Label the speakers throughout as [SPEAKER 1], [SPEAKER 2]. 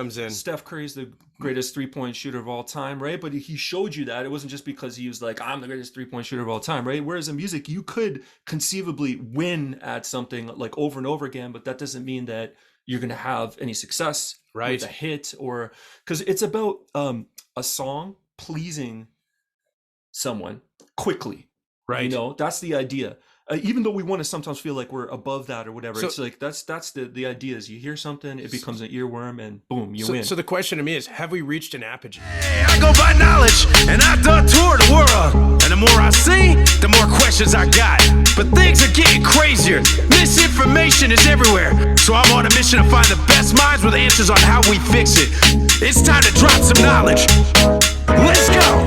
[SPEAKER 1] comes in.
[SPEAKER 2] Steph Curry's the greatest 3-point shooter of all time, right? But he showed you that it wasn't just because he was like, I'm the greatest 3-point shooter of all time, right? Whereas in music, you could conceivably win at something like over and over again, but that doesn't mean that you're going to have any success with a hit, or because it's about a song pleasing someone quickly, right? You know, that's the idea. Even though we want to sometimes feel like we're above that or whatever, it's like that's the idea is you hear something, it becomes an earworm, and boom, you win.
[SPEAKER 1] So the question to me is, have we reached an apogee?
[SPEAKER 3] Hey, I go by knowledge, and I done tour the world. And the more I see, the more questions I got. But things are getting crazier. Misinformation is everywhere. So I'm on a mission to find the best minds with answers on how we fix it. It's time to drop some knowledge. Let's go.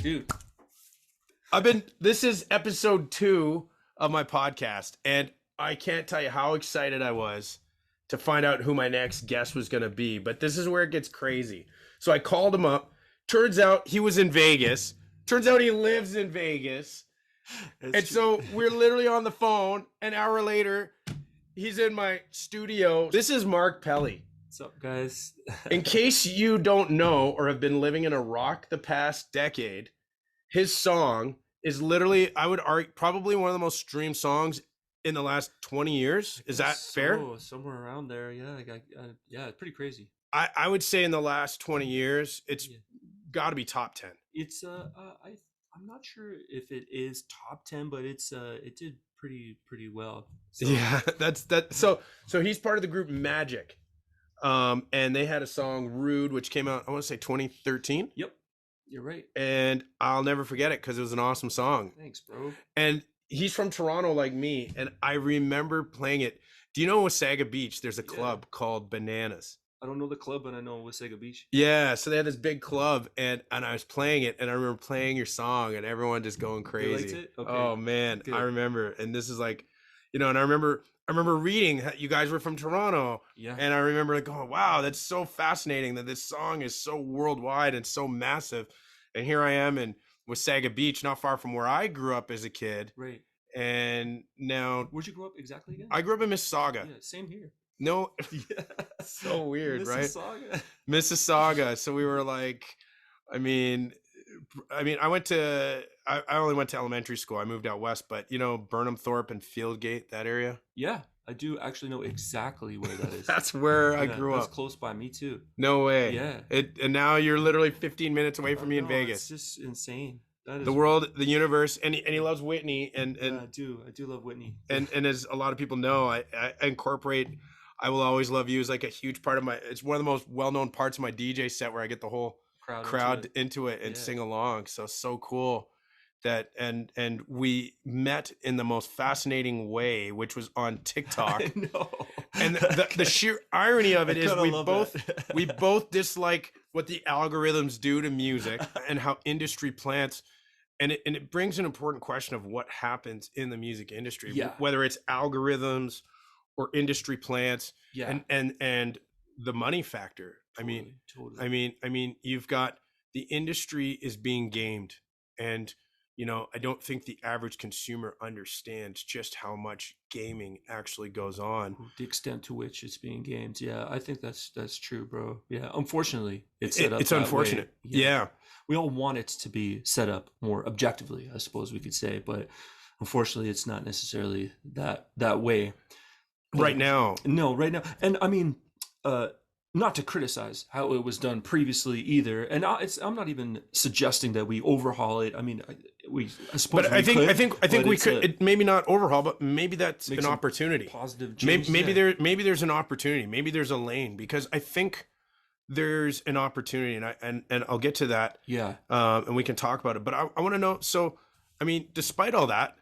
[SPEAKER 2] Dude.
[SPEAKER 1] This is episode 2 of my podcast, and I can't tell you how excited I was to find out who my next guest was going to be, but this is where it gets crazy. So I called him up. Turns out he was in Vegas. Turns out he lives in Vegas. So we're literally on the phone. An hour later, he's in my studio. This is Mark Pelli.
[SPEAKER 2] What's up, guys?
[SPEAKER 1] In case you don't know or have been living in a rock the past decade, his song is literally, I would argue, probably one of the most streamed songs in the last 20 years. Is that fair?
[SPEAKER 2] Somewhere around there, yeah. Yeah, it's pretty crazy.
[SPEAKER 1] I would say in the last 20 years, it's got to be top 10.
[SPEAKER 2] It's I'm not sure if it is top 10, but it did pretty well. So.
[SPEAKER 1] Yeah, that's that. So he's part of the group Magic, and they had a song Rude, which came out, I want to say 2013.
[SPEAKER 2] Yep. You're right.
[SPEAKER 1] And I'll never forget it because it was an awesome song.
[SPEAKER 2] Thanks, bro.
[SPEAKER 1] And he's from Toronto like me, and I remember playing it. Do you know Wasaga Beach, there's a club called Bananas?
[SPEAKER 2] I don't know the club, but I know Wasaga Beach.
[SPEAKER 1] Yeah, so they had this big club, and I was playing it, and I remember playing your song, and everyone just going crazy.
[SPEAKER 2] They liked it? Okay.
[SPEAKER 1] Oh, man,
[SPEAKER 2] good.
[SPEAKER 1] I remember. And this is like, you know, and I remember reading that you guys were from Toronto.
[SPEAKER 2] Yeah.
[SPEAKER 1] And I remember like, oh, wow, that's so fascinating that this song is so worldwide and so massive. And here I am in Wasaga Beach, not far from where I grew up as a kid.
[SPEAKER 2] Right.
[SPEAKER 1] And now,
[SPEAKER 2] where'd you grow up exactly again?
[SPEAKER 1] I grew up in Mississauga.
[SPEAKER 2] Yeah, same here.
[SPEAKER 1] No,
[SPEAKER 2] yeah.
[SPEAKER 1] So weird, right?
[SPEAKER 2] Mississauga.
[SPEAKER 1] Mississauga. So we were like, I mean, I only went to elementary school. I moved out west, but you know, Burnham Thorpe and Fieldgate, that area.
[SPEAKER 2] Yeah, I do actually know exactly where that is.
[SPEAKER 1] That's where I grew up.
[SPEAKER 2] That's close by me too.
[SPEAKER 1] No way.
[SPEAKER 2] Yeah.
[SPEAKER 1] And now you're literally 15 minutes away from me in Vegas.
[SPEAKER 2] It's just insane. That is
[SPEAKER 1] the world, the universe, and he loves Whitney, and
[SPEAKER 2] yeah, I do love Whitney.
[SPEAKER 1] And as a lot of people know, I incorporate I Will Always Love You is like a huge part of it's one of the most well-known parts of my DJ set where I get the whole crowd into it and sing along. So cool that, and we met in the most fascinating way, which was on TikTok.
[SPEAKER 2] I know.
[SPEAKER 1] And the sheer irony of it is we both dislike what the algorithms do to music and how industry plants. And it brings an important question of what happens in the music industry, whether it's algorithms or industry plants, and the money factor.
[SPEAKER 2] Totally.
[SPEAKER 1] I mean, you've got the industry is being gamed, and you know, I don't think the average consumer understands just how much gaming actually goes on.
[SPEAKER 2] The extent to which it's being gamed. Yeah, I think that's true, bro. Yeah, unfortunately, it's set up. It's unfortunate.
[SPEAKER 1] Yeah.
[SPEAKER 2] We all want it to be set up more objectively, I suppose we could say, but unfortunately, it's not necessarily that way.
[SPEAKER 1] Right now.
[SPEAKER 2] No, right now. And I mean, not to criticize how it was done previously either. And I'm not even suggesting that we overhaul it. I mean, I suppose. But
[SPEAKER 1] I think we could. Maybe not overhaul, but maybe that's an opportunity.
[SPEAKER 2] Positive change.
[SPEAKER 1] Maybe there's an opportunity. Maybe there's a lane, because I think there's an opportunity, and I'll get to that.
[SPEAKER 2] Yeah.
[SPEAKER 1] And we can talk about it. But I want to know. So, I mean, despite all that,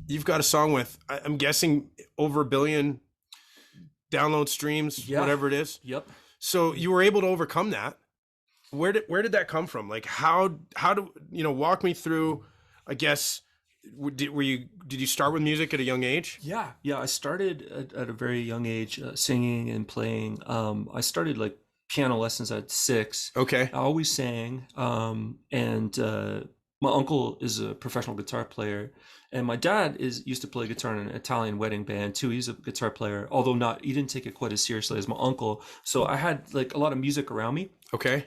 [SPEAKER 1] you've got a song with, I'm guessing, over 1 billion download streams, whatever it is.
[SPEAKER 2] Yep.
[SPEAKER 1] So you were able to overcome that. Where did that come from? Like how do you know? Walk me through. I guess did you start with music at a young age?
[SPEAKER 2] Yeah. I started at a very young age singing and playing. I started like piano lessons at 6.
[SPEAKER 1] Okay.
[SPEAKER 2] I always sang, and my uncle is a professional guitar player, and my dad used to play guitar in an Italian wedding band too. He's a guitar player, although he didn't take it quite as seriously as my uncle. So I had like a lot of music around me.
[SPEAKER 1] Okay.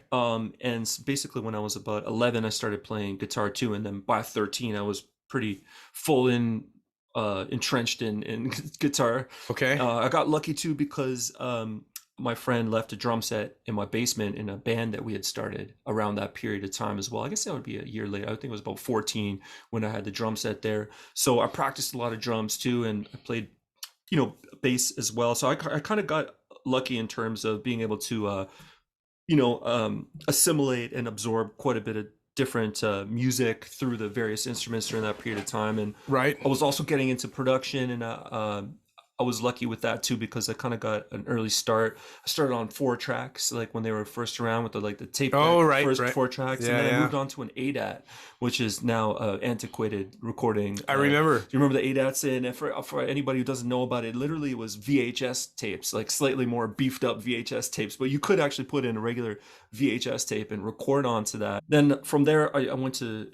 [SPEAKER 2] Basically when I was about 11, I started playing guitar too, and then by 13, I was pretty full entrenched in guitar.
[SPEAKER 1] Okay.
[SPEAKER 2] I got lucky too because my friend left a drum set in my basement in a band that we had started around that period of time as well. I guess that would be a year later. I think it was about 14 when I had the drum set there. So I practiced a lot of drums too, and I played, bass as well. So I kind of got lucky in terms of being able to, assimilate and absorb quite a bit of different music through the various instruments during that period of time. And
[SPEAKER 1] right.
[SPEAKER 2] I was also getting into production, and I was lucky with that too because I kind of got an early start. I started on 4 tracks, like when they were first around with the tape. First 4 tracks, and then I moved on to an ADAT, which is now antiquated recording.
[SPEAKER 1] I remember.
[SPEAKER 2] Do you remember the ADATs? And for anybody who doesn't know about it, literally it was VHS tapes, like slightly more beefed up VHS tapes, but you could actually put in a regular VHS tape and record onto that. Then from there, I went to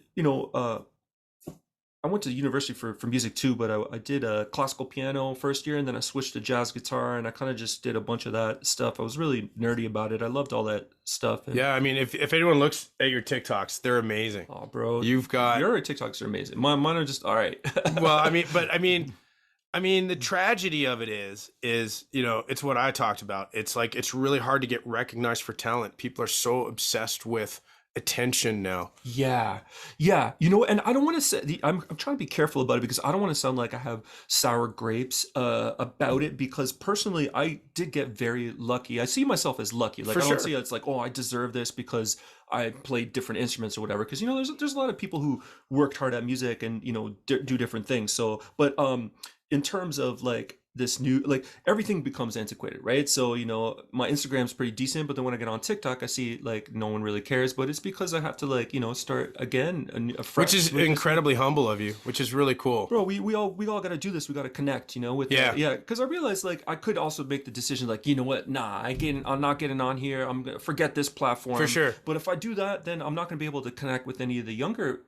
[SPEAKER 2] I went to university for music too, but I did classical piano first year, and then I switched to jazz guitar, and I kind of just did a bunch of that stuff. I was really nerdy about it. I loved all that stuff. And,
[SPEAKER 1] yeah, I mean, if anyone looks at your TikToks, they're amazing.
[SPEAKER 2] Oh, bro,
[SPEAKER 1] your
[SPEAKER 2] TikToks are amazing. Mine are just all right.
[SPEAKER 1] Well, I mean, the tragedy of it is it's what I talked about. It's like it's really hard to get recognized for talent. People are so obsessed with attention now.
[SPEAKER 2] Yeah. And I don't want to say I'm trying to be careful about it because I don't want to sound like I have sour grapes about it, because personally I did get very lucky. I see myself as lucky. Like I don't see it's like, oh, I deserve this because I played different instruments or whatever, because there's a lot of people who worked hard at music and do different things. So but in terms of like this new, like everything becomes antiquated, right? So my Instagram's pretty decent, but then when I get on TikTok I see like no one really cares, but it's because I have to like start again afresh,
[SPEAKER 1] which is incredibly humble of you, which is really cool,
[SPEAKER 2] bro. We all got to do this. We got to connect with because I realized like I could also make the decision like, I'm not getting on here, I'm gonna forget this platform
[SPEAKER 1] for sure.
[SPEAKER 2] But if I do that, then I'm not gonna be able to connect with any of the younger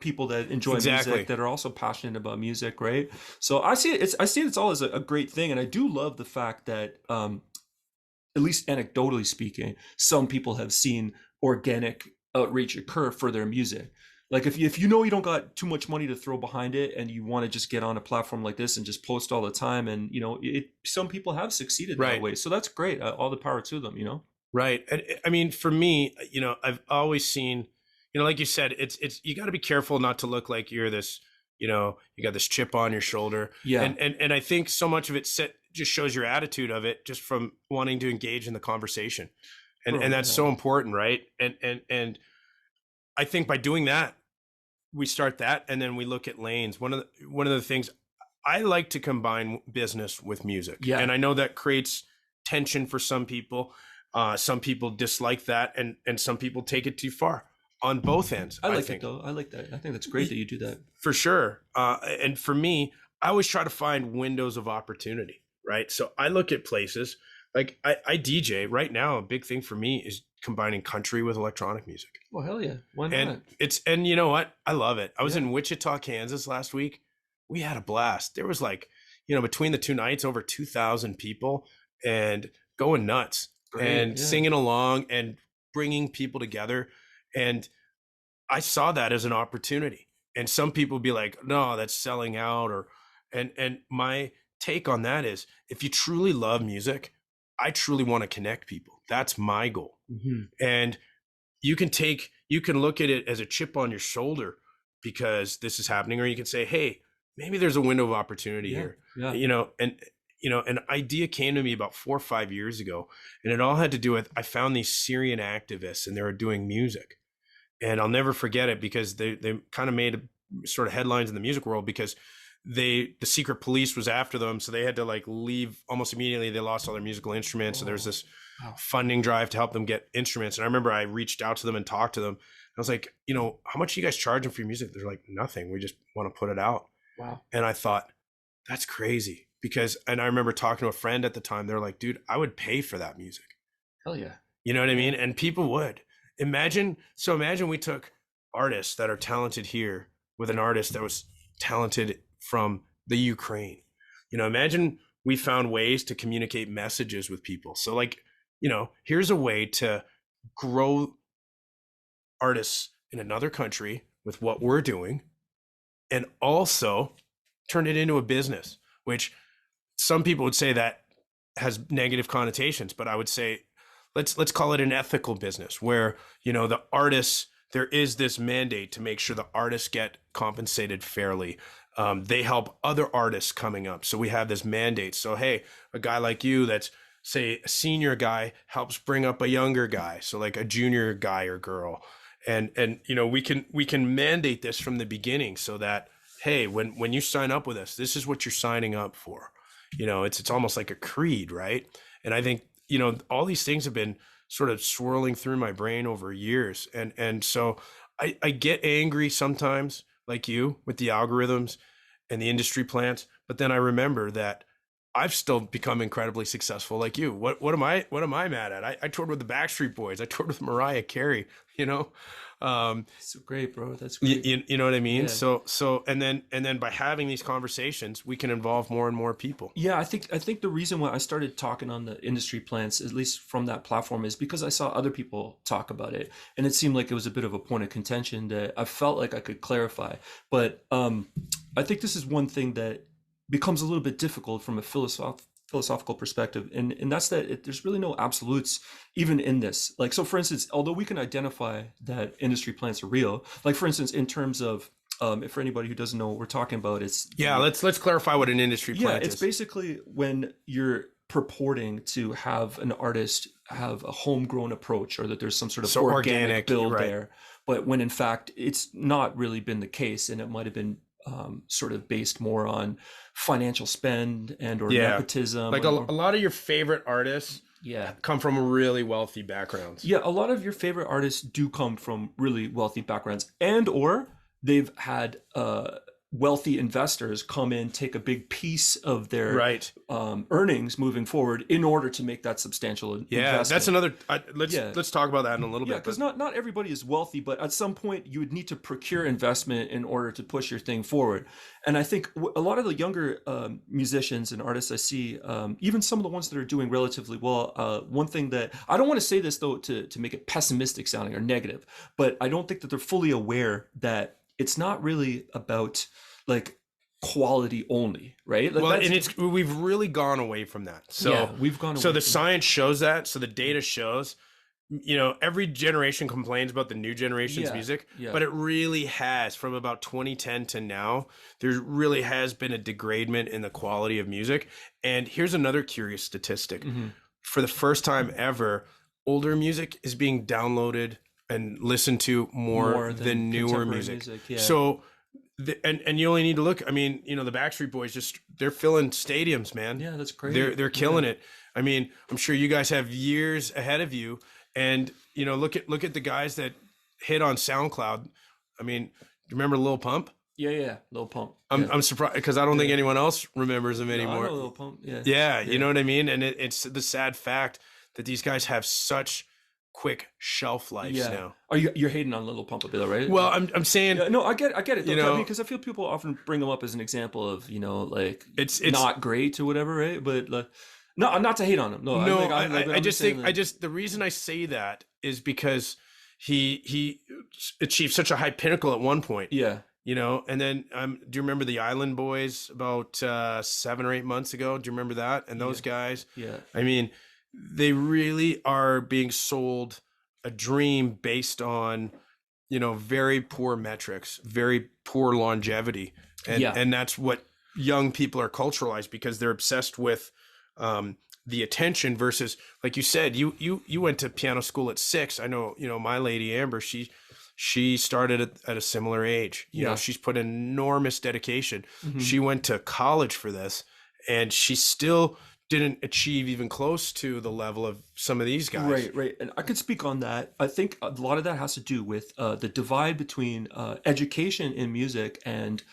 [SPEAKER 2] people that enjoy music, that are also passionate about music, right? So I see it's all as a great thing, and I do love the fact that at least anecdotally speaking, some people have seen organic outreach occur for their music. Like if you don't got too much money to throw behind it and you want to just get on a platform like this and just post all the time, and some people have succeeded that way, so that's great. All the power to them.
[SPEAKER 1] Right. And I mean, for me, I've always seen, like you said, it's you got to be careful not to look like you're this, you got this chip on your shoulder.
[SPEAKER 2] Yeah.
[SPEAKER 1] And I think so much of it just shows your attitude of it, just from wanting to engage in the conversation. And that's so important, right? And I think by doing that, we start that, and then we look at lanes. One of the things I like to combine business with music.
[SPEAKER 2] Yeah.
[SPEAKER 1] And I know that creates tension for some people. Some people dislike that, and some people take it too far. On both ends.
[SPEAKER 2] I like it though. I like that. I think that's great that you do that.
[SPEAKER 1] For sure. And for me, I always try to find windows of opportunity, right? So I look at places like I DJ right now. A big thing for me is combining country with electronic music.
[SPEAKER 2] Well, hell yeah. Why not?
[SPEAKER 1] And you know what? I love it. I was in Wichita, Kansas last week. We had a blast. There was like, between the 2 nights, over 2,000 people and going nuts. Great, and singing along and bringing people together. And I saw that as an opportunity. And some people be like, no, that's selling out. And my take on that is, if you truly love music, I truly want to connect people. That's my goal. Mm-hmm. And you can look at it as a chip on your shoulder because this is happening, or you can say, hey, maybe there's a window of opportunity here. Yeah. An idea came to me about 4 or 5 years ago, and it all had to do with, I found these Syrian activists and they were doing music. And I'll never forget it because they kind of made sort of headlines in the music world because the secret police was after them. So they had to like leave almost immediately. They lost all their musical instruments. So there's this funding drive to help them get instruments. And I remember I reached out to them and talked to them. I was like, how much are you guys charging for your music? They're like, nothing. We just want to put it out.
[SPEAKER 2] Wow.
[SPEAKER 1] And I thought, that's crazy. And I remember talking to a friend at the time. They're like, dude, I would pay for that music.
[SPEAKER 2] Hell yeah.
[SPEAKER 1] You know what I mean? And people would. Imagine we took artists that are talented here with an artist that was talented from the Ukraine. Imagine we found ways to communicate messages with people. So like, here's a way to grow artists in another country with what we're doing, and also turn it into a business, which some people would say that has negative connotations, but I would say let's call it an ethical business where, the artists, there is this mandate to make sure the artists get compensated fairly. They help other artists coming up. So we have this mandate. So, hey, a guy like you that's, say, a senior guy helps bring up a younger guy. So like a junior guy or girl. And we can mandate this from the beginning so that, hey, when you sign up with us, this is what you're signing up for. It's almost like a creed, right? And I think, all these things have been sort of swirling through my brain over years. And so I get angry sometimes, like you, with the algorithms and the industry plants, but then I remember that I've still become incredibly successful like you. What am I mad at? I toured with the Backstreet Boys. I toured with Mariah Carey,
[SPEAKER 2] So great, bro. That's great.
[SPEAKER 1] You know what I mean?
[SPEAKER 2] Yeah.
[SPEAKER 1] So and then by having these conversations, we can involve more and more people.
[SPEAKER 2] Yeah, I think the reason why I started talking on the industry plants, at least from that platform, is because I saw other people talk about it, and it seemed like it was a bit of a point of contention that I felt like I could clarify. But I think this is one thing that becomes a little bit difficult from a philosophical perspective, and that's that there's really no absolutes even in this. Like, so for instance, although we can identify that industry plants are real, like for instance, in terms of if for anybody who doesn't know what we're talking about,
[SPEAKER 1] let's clarify what an industry plant is.
[SPEAKER 2] It's basically when you're purporting to have an artist have a homegrown approach, or that there's some sort of organic build there, but when in fact it's not really been the case, and it might have been sort of based more on financial spend and or nepotism.
[SPEAKER 1] Like a lot of your favorite artists come from really wealthy backgrounds.
[SPEAKER 2] Yeah, a lot of your favorite artists do come from really wealthy backgrounds, and or they've had wealthy investors come in, take a big piece of their earnings moving forward in order to make that substantial investment.
[SPEAKER 1] That's another. Let's talk about that in a little bit.
[SPEAKER 2] Yeah, because not everybody is wealthy, but at some point you would need to procure investment in order to push your thing forward. And I think a lot of the younger musicians and artists I see, even some of the ones that are doing relatively well, one thing that I don't want to say this though to make it pessimistic sounding or negative, but I don't think that they're fully aware that it's not really about like quality only, right? Like
[SPEAKER 1] and we've really gone away from that. So
[SPEAKER 2] we've gone away.
[SPEAKER 1] So the science shows that. So the data shows. Every generation complains about the new generation's music, but it really has, from about 2010 to now, there really has been a degradement in the quality of music. And here's another curious statistic: for the first time ever, older music is being downloaded and listened to more than newer music. So, and you only need to look. I mean, the Backstreet Boys they're filling stadiums, man.
[SPEAKER 2] Yeah, that's crazy.
[SPEAKER 1] They're killing it. I mean, I'm sure you guys have years ahead of you, and look at the guys that hit on SoundCloud. I mean, do you remember Lil Pump?
[SPEAKER 2] Yeah, Lil Pump.
[SPEAKER 1] I'm surprised because I don't think anyone else remembers him anymore.
[SPEAKER 2] I know Lil Pump.
[SPEAKER 1] Yeah, you know what I mean. And it's the sad fact that these guys have such quick shelf lives now.
[SPEAKER 2] You're hating on Lil Pump a bit, right?
[SPEAKER 1] Well, I'm saying
[SPEAKER 2] no, I get it though, because I feel people often bring him up as an example of like it's not great or whatever, right? But no, not to hate on him. No,
[SPEAKER 1] I just think the reason I say that is because he achieved such a high pinnacle at one point.
[SPEAKER 2] Yeah.
[SPEAKER 1] And then do you remember the Island Boys about 7 or 8 months ago? Do you remember that? And those guys?
[SPEAKER 2] Yeah.
[SPEAKER 1] I mean, they really are being sold a dream based on, very poor metrics, very poor longevity. And that's what young people are culturalized, because they're obsessed with the attention versus, like you said, you went to piano school at 6. I know, my lady Amber, she started at a similar age. She's put enormous dedication. She went to college for this, and she still didn't achieve even close to the level of some of these guys.
[SPEAKER 2] Right. And I could speak on that. I think a lot of that has to do with the divide between education in music and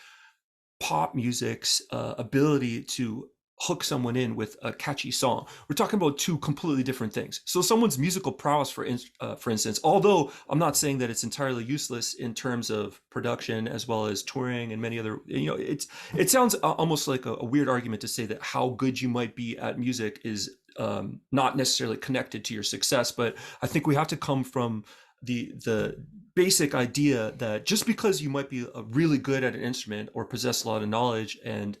[SPEAKER 2] pop music's ability to hook someone in with a catchy song. We're talking about two completely different things. So someone's musical prowess, for instance, although I'm not saying that it's entirely useless in terms of production as well as touring and many other, it sounds almost like a weird argument to say that how good you might be at music is not necessarily connected to your success. But I think we have to come from the basic idea that just because you might be really good at an instrument or possess a lot of knowledge and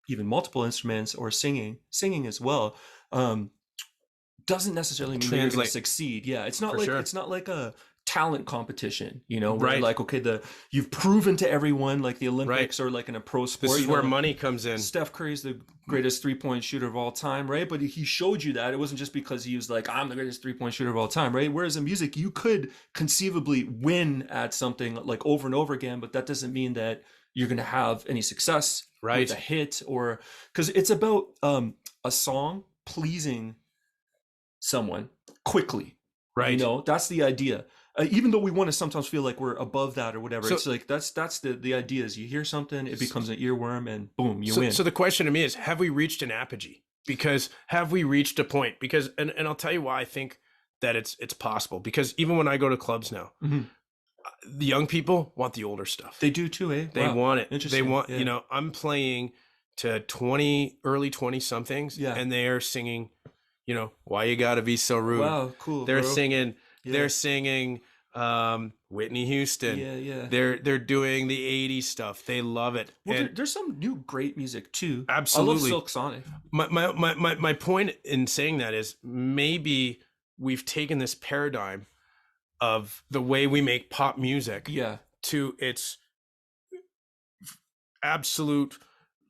[SPEAKER 2] even multiple instruments or singing as well, doesn't necessarily mean you're going to succeed. Yeah, it's not it's not like a talent competition, where like, okay, you've proven to everyone, like the Olympics or like in a pro sport.
[SPEAKER 1] This is where money comes in.
[SPEAKER 2] Steph Curry's the greatest 3-point shooter of all time, right? But he showed you that it wasn't just because he was like, I'm the greatest 3-point shooter of all time, right? Whereas in music, you could conceivably win at something like over and over again, but that doesn't mean that you're going to have any success with a hit, or because it's about a song pleasing someone quickly, right? That's the idea. Even though we want to sometimes feel like we're above that or whatever, it's like that's the idea is you hear something, it becomes an earworm, and boom, you win.
[SPEAKER 1] So the question to me is, have we reached an apogee? Because have we reached a point? Because and I'll tell you why I think that it's possible. Because even when I go to clubs now, the young people want the older stuff.
[SPEAKER 2] They do too, eh?
[SPEAKER 1] They want it.
[SPEAKER 2] Interesting.
[SPEAKER 1] They want, I'm playing to early 20 somethings, and they are singing, Why You Gotta Be So Rude.
[SPEAKER 2] Wow, cool.
[SPEAKER 1] They're
[SPEAKER 2] bro.
[SPEAKER 1] singing, they're singing Whitney Houston.
[SPEAKER 2] Yeah.
[SPEAKER 1] They're doing the 80s stuff. They love it.
[SPEAKER 2] Well, there's some new great music too.
[SPEAKER 1] Absolutely.
[SPEAKER 2] I love Silk Sonic.
[SPEAKER 1] My point in saying that is maybe we've taken this paradigm of the way we make pop music to its absolute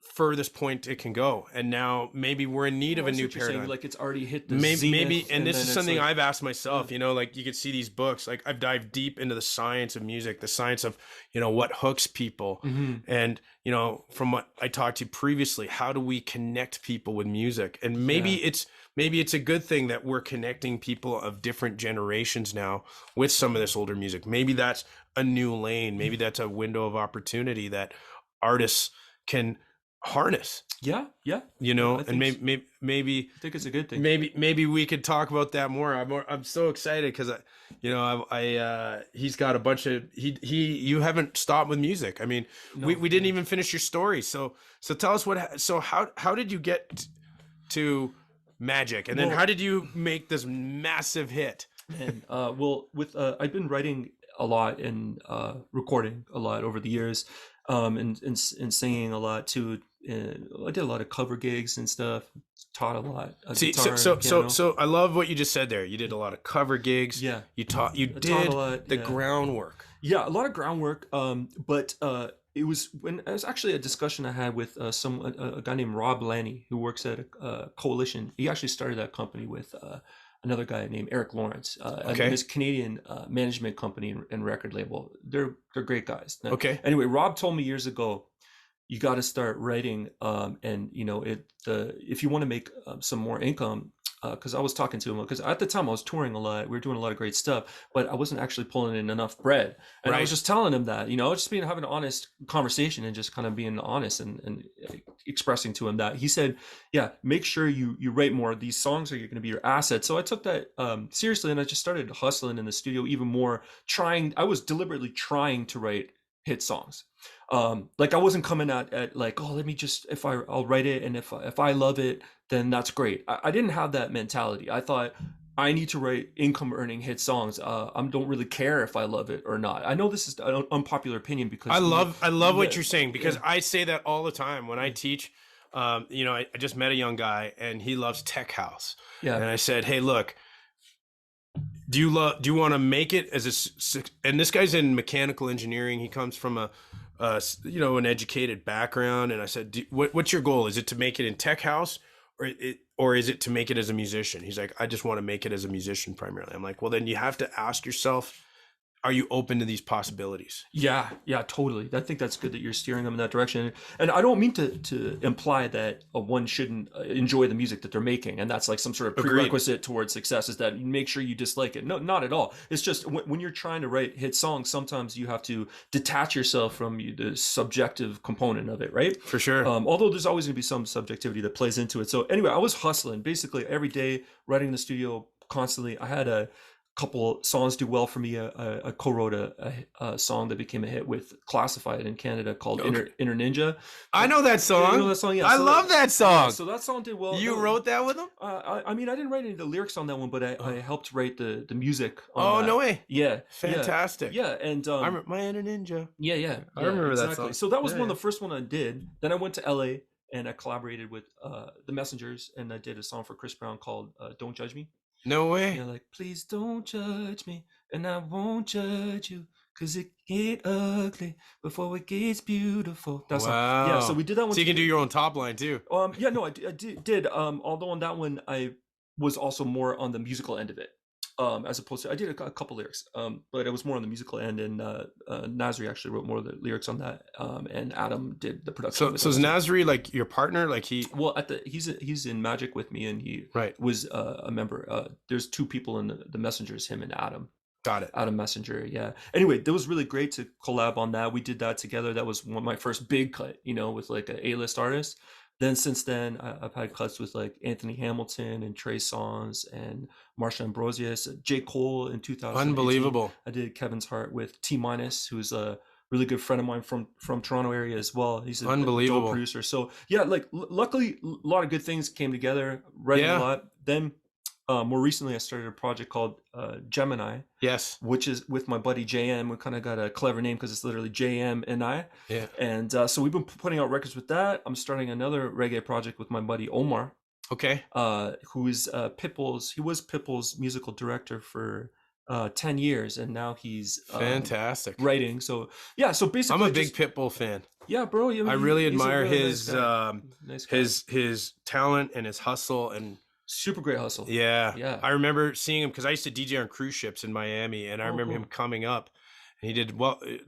[SPEAKER 1] furthest point it can go, and now maybe we're in need of a new paradigm.
[SPEAKER 2] Like it's already hit the
[SPEAKER 1] maybe
[SPEAKER 2] zenith,
[SPEAKER 1] and this is something
[SPEAKER 2] like,
[SPEAKER 1] I've asked myself. Like you could see these books, like I've dived deep into the science of music, the science of what hooks people, and from what I talked to previously, how do we connect people with music? And maybe it's a good thing that we're connecting people of different generations now with some of this older music. Maybe that's a new lane. Maybe that's a window of opportunity that artists can harness.
[SPEAKER 2] Yeah.
[SPEAKER 1] And maybe
[SPEAKER 2] I think it's a good thing.
[SPEAKER 1] Maybe we could talk about that more. I'm so excited because he's got a bunch of you haven't stopped with music. I mean, we didn't even finish your story. So tell us how did you get to Magic, and then how did you make this massive hit?
[SPEAKER 2] And I've been writing a lot and recording a lot over the years, and singing a lot too. I did a lot of cover gigs and stuff. Taught a lot.
[SPEAKER 1] So I love what you just said there. You did a lot of cover gigs.
[SPEAKER 2] Yeah,
[SPEAKER 1] you taught a lot, the groundwork.
[SPEAKER 2] Yeah, a lot of groundwork. But it was actually a discussion I had with a guy named Rob Lanny, who works at a Coalition. He actually started that company with another guy named Eric Lawrence. His Canadian management company and record label. They're great guys. Anyway, Rob told me years ago, you got to start writing, and if you want to make some more income, because I was talking to him, because at the time I was touring a lot, we were doing a lot of great stuff, but I wasn't actually pulling in enough bread, and I was just telling him that, just having an honest conversation and just kind of being honest and expressing to him that. He said, yeah, make sure you write more. These songs are going to be your asset. So I took that seriously, and I just started hustling in the studio even more. I was deliberately trying to write hit songs. Like I wasn't coming at like, oh, let me just, I'll write it, and if I love it, then that's great. I didn't have that mentality. I thought I need to write income earning hit songs. I don't really care if I love it or not. I know this is an unpopular opinion because
[SPEAKER 1] I love what you're saying, because I say that all the time when I teach. I just met a young guy and he loves tech house. Yeah. And I said, hey, look, do you want to make it and this guy's in mechanical engineering. He comes from an educated background. And I said, what's your goal? Is it to make it in tech house or is it to make it as a musician? He's like, I just want to make it as a musician primarily. I'm like, well, then you have to ask yourself, are you open to these possibilities?
[SPEAKER 2] Yeah, totally. I think that's good that you're steering them in that direction. And I don't mean to imply that one shouldn't enjoy the music that they're making, and that's like some sort of prerequisite towards success, is that you make sure you dislike it. No, not at all. It's just when you're trying to write hit songs, sometimes you have to detach yourself from the subjective component of it, right?
[SPEAKER 1] For sure.
[SPEAKER 2] Although there's always going to be some subjectivity that plays into it. So anyway, I was hustling basically every day, writing in the studio constantly. I had a couple songs do well for me. I co-wrote a song that became a hit with Classified in Canada called Inner Ninja.
[SPEAKER 1] I know that song.
[SPEAKER 2] You know that song? Yeah.
[SPEAKER 1] I love that song.
[SPEAKER 2] So that song did well.
[SPEAKER 1] You wrote that with him?
[SPEAKER 2] I mean, I didn't write any of the lyrics on that one, but I helped write the music on
[SPEAKER 1] Oh,
[SPEAKER 2] that.
[SPEAKER 1] no way.
[SPEAKER 2] Yeah.
[SPEAKER 1] Fantastic.
[SPEAKER 2] Yeah. And
[SPEAKER 1] I remember My Inner Ninja.
[SPEAKER 2] Yeah.
[SPEAKER 1] I remember that song.
[SPEAKER 2] So that was one of the first one I did. Then I went to LA and I collaborated with the Messengers, and I did a song for Chris Brown called Don't Judge Me.
[SPEAKER 1] No way.
[SPEAKER 2] You're like, please don't judge me, and I won't judge you, cause it get ugly before it gets beautiful. That's
[SPEAKER 1] wow.
[SPEAKER 2] Yeah, so we did that one.
[SPEAKER 1] So you can do your own top line too.
[SPEAKER 2] Yeah, no, I did. Although on that one, I was also more on the musical end of it. As opposed to, I did a couple lyrics, but it was more on the musical end, and Nasri actually wrote more of the lyrics on that, and Adam did the production.
[SPEAKER 1] So is Nasri like your partner? Like he?
[SPEAKER 2] Well, he's in Magic with me, and he was a member. There's two people in the Messengers, him and Adam.
[SPEAKER 1] Got it.
[SPEAKER 2] Adam Messenger, yeah. Anyway, that was really great to collab on that. We did that together. That was one of my first big cut, with like an A-list artist. Then since then, I've had cuts with like Anthony Hamilton and Trey Songz and Marsha Ambrosius, J. Cole in 2000.
[SPEAKER 1] Unbelievable.
[SPEAKER 2] I did Kevin's Heart with T-, who's a really good friend of mine from Toronto area as well. He's a dope producer. So yeah, like luckily a lot of good things came together, writing a lot. Then more recently, I started a project called Gemini.
[SPEAKER 1] Yes.
[SPEAKER 2] Which is with my buddy JM. We kind of got a clever name because it's literally JM and I.
[SPEAKER 1] Yeah.
[SPEAKER 2] And so we've been putting out records with that. I'm starting another reggae project with my buddy Omar.
[SPEAKER 1] Okay.
[SPEAKER 2] Who is he was Pitbull's musical director for 10 years, and now he's
[SPEAKER 1] fantastic
[SPEAKER 2] writing. So yeah, so basically
[SPEAKER 1] I'm a big Pitbull fan.
[SPEAKER 2] Yeah, bro.
[SPEAKER 1] I really admire his
[SPEAKER 2] nice guy.
[SPEAKER 1] his talent and his hustle and
[SPEAKER 2] super great hustle.
[SPEAKER 1] Yeah. I remember seeing him because I used to DJ on cruise ships in Miami, and I remember him coming up, and he did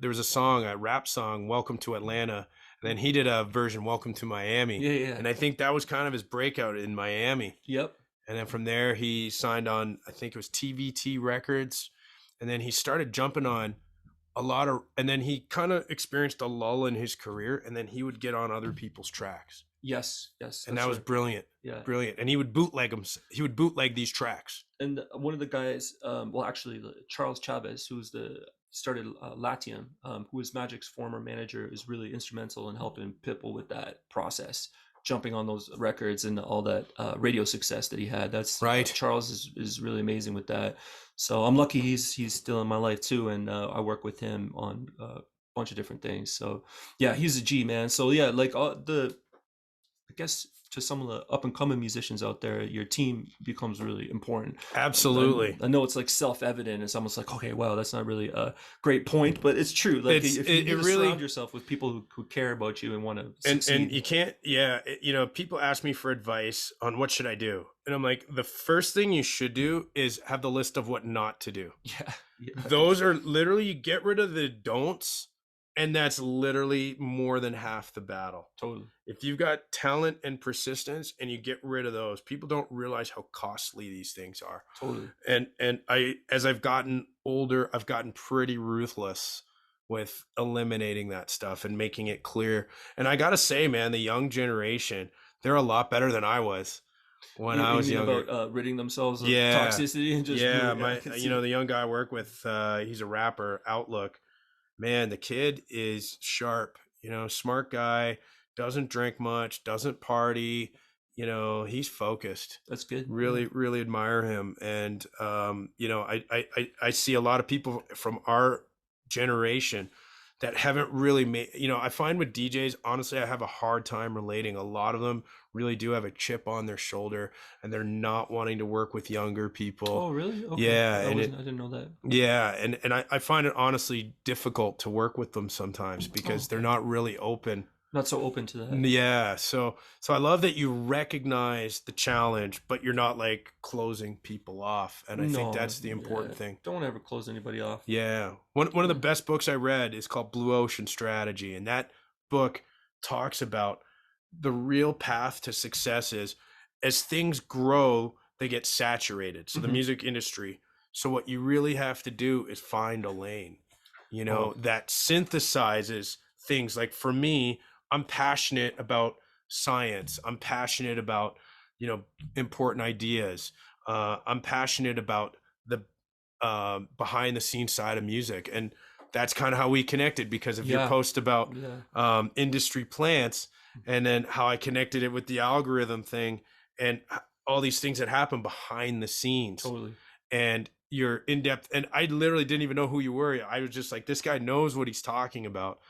[SPEAKER 1] there was a rap song, Welcome to Atlanta, and then he did a version, Welcome to Miami.
[SPEAKER 2] Yeah.
[SPEAKER 1] And I think that was kind of his breakout in Miami.
[SPEAKER 2] Yep.
[SPEAKER 1] And then from there he signed on, I think it was TVT Records, and then he started jumping on and then he kind of experienced a lull in his career, and then he would get on other people's tracks.
[SPEAKER 2] Yes.
[SPEAKER 1] And that was brilliant.
[SPEAKER 2] Yeah.
[SPEAKER 1] Brilliant. And he would bootleg them. He would bootleg these tracks.
[SPEAKER 2] And one of the guys, Charles Chavez, started Latium, who is Magic's former manager, is really instrumental in helping Pitbull with that process, jumping on those records and all that radio success that he had. That's right. Charles is really amazing with that. So I'm lucky he's still in my life too. And I work with him on a bunch of different things. So yeah, he's a G, man. So yeah, like I guess to some of the up and coming musicians out there, your team becomes really important.
[SPEAKER 1] Absolutely.
[SPEAKER 2] I know it's like self-evident. It's almost like, okay, wow, that's not really a great point, but it's true. Like if you really surround yourself with people who care about you and want to succeed.
[SPEAKER 1] And you can't, people ask me for advice on what should I do. And I'm like, the first thing you should do is have the list of what not to do.
[SPEAKER 2] Yeah.
[SPEAKER 1] Those are literally, you get rid of the don'ts, and that's literally more than half the battle.
[SPEAKER 2] Totally.
[SPEAKER 1] If you've got talent and persistence and you get rid of those, people don't realize how costly these things are.
[SPEAKER 2] Totally.
[SPEAKER 1] And as I've gotten older, I've gotten pretty ruthless with eliminating that stuff and making it clear. And I got to say, man, the young generation, they're a lot better than I was when I was younger.
[SPEAKER 2] About ridding themselves of toxicity and just
[SPEAKER 1] the young guy I work with, he's a rapper, Outlook. Man, the kid is sharp, smart guy, doesn't drink much, doesn't party, he's focused.
[SPEAKER 2] That's good.
[SPEAKER 1] Really, really admire him. And, I see a lot of people from our generation that haven't really made, I find with DJs, honestly, I have a hard time relating. A lot of them really do have a chip on their shoulder, and they're not wanting to work with younger people.
[SPEAKER 2] Oh, really? Okay.
[SPEAKER 1] Yeah.
[SPEAKER 2] I didn't know that.
[SPEAKER 1] Yeah. And I find it honestly difficult to work with them sometimes because they're not really open
[SPEAKER 2] Not so open to that.
[SPEAKER 1] Yeah. So I love that you recognize the challenge, but you're not like closing people off. And I think that's the important thing.
[SPEAKER 2] Don't ever close anybody off.
[SPEAKER 1] Yeah. One of the best books I read is called Blue Ocean Strategy. And that book talks about the real path to success is as things grow, they get saturated. So the music industry. So what you really have to do is find a lane, you know, that synthesizes things. Like for me, I'm passionate about science. I'm passionate about, you know, important ideas. I'm passionate about the behind the scenes side of music. And that's kind of how we connected, because of your post about industry plants, and then how I connected it with the algorithm thing and all these things that happen behind the scenes.
[SPEAKER 2] Totally.
[SPEAKER 1] And you're in depth. And I literally didn't even know who you were. I was just like, this guy knows what he's talking about.